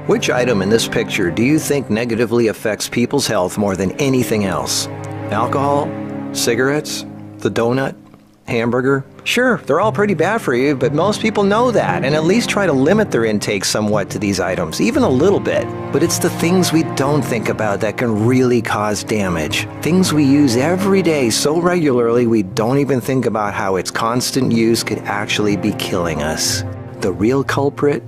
Which item in this picture do you think negatively affects people's health more than anything else? Alcohol? Cigarettes? The donut? Hamburger? Sure, they're all pretty bad for you, but most people know that and at least try to limit their intake somewhat to these items, even a little bit. But it's the things we don't think about that can really cause damage. Things we use every day so regularly we don't even think about how its constant use could actually be killing us. The real culprit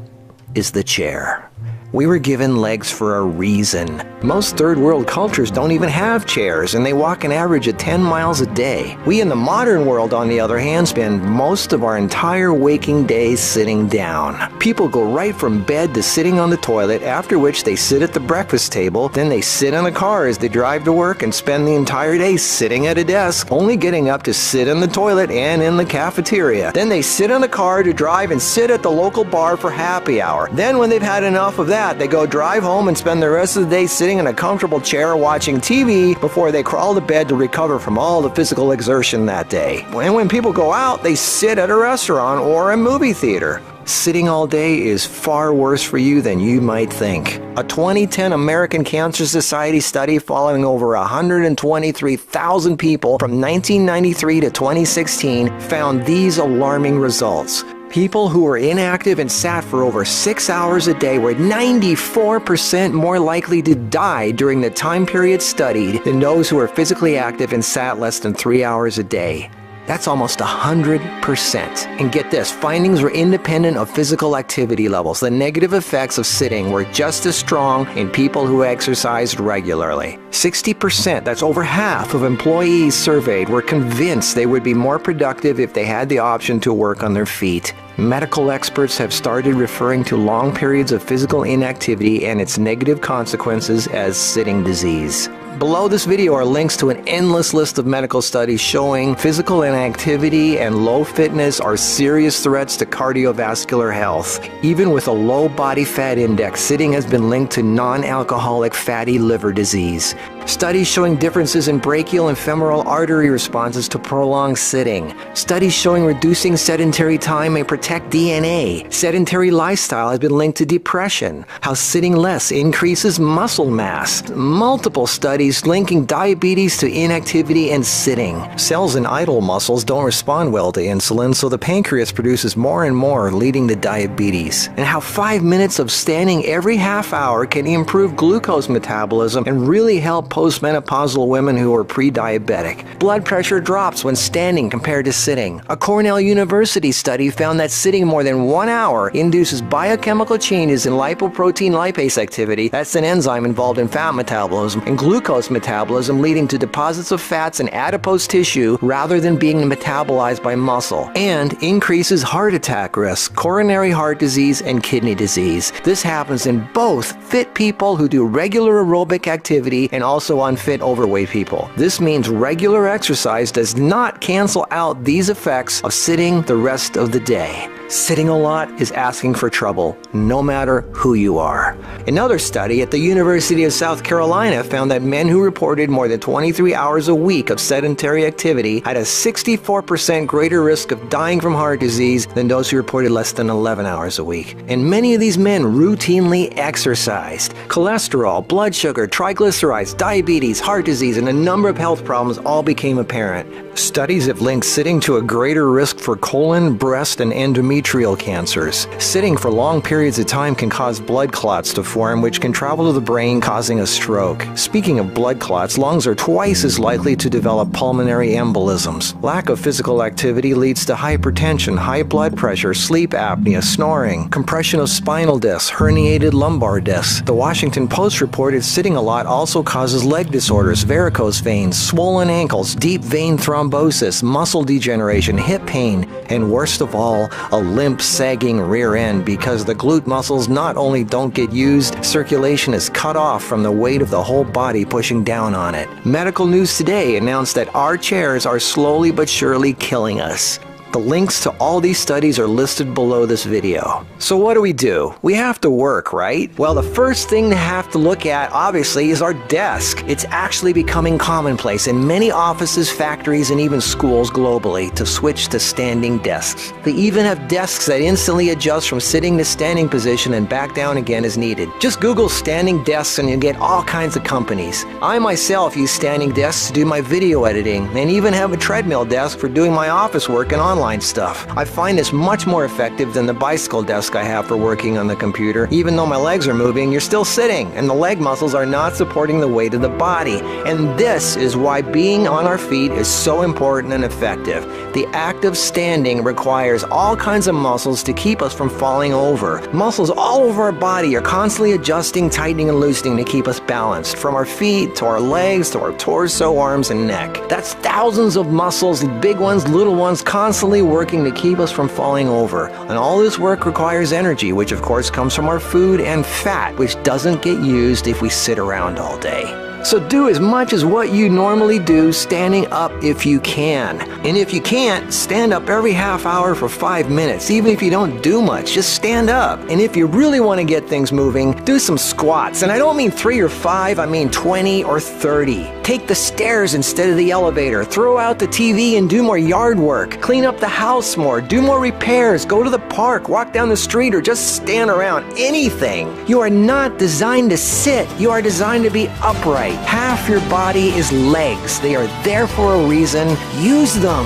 is the chair. We were given legs for a reason. Most third world cultures don't even have chairs, and they walk an average of 10 miles a day. We in the modern world, on the other hand, spend most of our entire waking days sitting down. People go right from bed to sitting on the toilet, after which they sit at the breakfast table, then they sit in the car as they drive to work and spend the entire day sitting at a desk, only getting up to sit in the toilet and in the cafeteria. Then they sit in the car to drive and sit at the local bar for happy hour. Then when they've had enough of that, they go drive home and spend the rest of the day sitting in a comfortable chair watching TV before they crawl to bed to recover from all the physical exertion that day. And when people go out, they sit at a restaurant or a movie theater. Sitting all day is far worse for you than you might think. A 2010 American Cancer Society study following over 123,000 people from 1993 to 2016 found these alarming results. People who were inactive and sat for over 6 hours a day were 94% more likely to die during the time period studied than those who were physically active and sat less than 3 hours a day. That's almost 100%. And get this, findings were independent of physical activity levels. The negative effects of sitting were just as strong in people who exercised regularly. 60%, that's over half of employees surveyed, were convinced they would be more productive if they had the option to work on their feet. Medical experts have started referring to long periods of physical inactivity and its negative consequences as sitting disease. Below this video are links to an endless list of medical studies showing physical inactivity and low fitness are serious threats to cardiovascular health. Even with a low body fat index, sitting has been linked to non-alcoholic fatty liver disease. Studies showing differences in brachial and femoral artery responses to prolonged sitting. Studies showing reducing sedentary time may protect DNA. Sedentary lifestyle has been linked to depression. How sitting less increases muscle mass. Multiple studies linking diabetes to inactivity and sitting. Cells in idle muscles don't respond well to insulin, so the pancreas produces more and more, leading to diabetes. And how 5 minutes of standing every half hour can improve glucose metabolism and really help postmenopausal women who are pre-diabetic. Blood pressure drops when standing compared to sitting. A Cornell University study found that sitting more than 1 hour induces biochemical changes in lipoprotein lipase activity, that's an enzyme involved in fat metabolism, and glucose metabolism, leading to deposits of fats in adipose tissue rather than being metabolized by muscle, and increases heart attack risk, coronary heart disease, and kidney disease. This happens in both fit people who do regular aerobic activity and also unfit overweight people. This means regular exercise does not cancel out these effects of sitting the rest of the day. Sitting a lot is asking for trouble, no matter who you are. Another study at the University of South Carolina found that men who reported more than 23 hours a week of sedentary activity had a 64% greater risk of dying from heart disease than those who reported less than 11 hours a week. And many of these men routinely exercised. Cholesterol, blood sugar, triglycerides, diabetes, heart disease, and a number of health problems all became apparent. Studies have linked sitting to a greater risk for colon, breast, and endometrial cancers. Sitting for long periods of time can cause blood clots to form, which can travel to the brain, causing a stroke. Speaking of blood clots, lungs are twice as likely to develop pulmonary embolisms. Lack of physical activity leads to hypertension, high blood pressure, sleep apnea, snoring, compression of spinal discs, herniated lumbar discs. The Washington Post reported sitting a lot also causes leg disorders, varicose veins, swollen ankles, deep vein thrombosis, muscle degeneration, hip pain, and worst of all, a limp, sagging rear end because the glute muscles not only don't get used, circulation is cut off from the weight of the whole body pushing down on it. Medical News Today announced that our chairs are slowly but surely killing us. The links to all these studies are listed below this video. So what do? We have to work, right? Well, the first thing to have to look at, obviously, is our desk. It's actually becoming commonplace in many offices, factories, and even schools globally to switch to standing desks. They even have desks that instantly adjust from sitting to standing position and back down again as needed. Just Google standing desks and you get all kinds of companies. I myself use standing desks to do my video editing and even have a treadmill desk for doing my office work and online stuff. I find this much more effective than the bicycle desk I have for working on the computer. Even though my legs are moving, you're still sitting, and the leg muscles are not supporting the weight of the body. And this is why being on our feet is so important and effective. The act of standing requires all kinds of muscles to keep us from falling over. Muscles all over our body are constantly adjusting, tightening, and loosening to keep us balanced, from our feet to our legs to our torso, arms, and neck. That's thousands of muscles, big ones, little ones, constantly working to keep us from falling over. And all this work requires energy, which of course comes from our food, and fat, which doesn't get used if we sit around all day. So do as much as what you normally do standing up if you can. And if you can't, stand up every half hour for 5 minutes. Even if you don't do much, just stand up. And if you really want to get things moving, do some squats. And I don't mean 3 or 5, I mean 20 or 30. Take the stairs instead of the elevator. Throw out the TV and do more yard work. Clean up the house more. Do more repairs. Go to the park. Walk down the street or just stand around. Anything. You are not designed to sit. You are designed to be upright. Half your body is legs. They are there for a reason. Use them.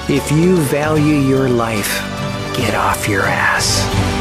If you value your life, get off your ass.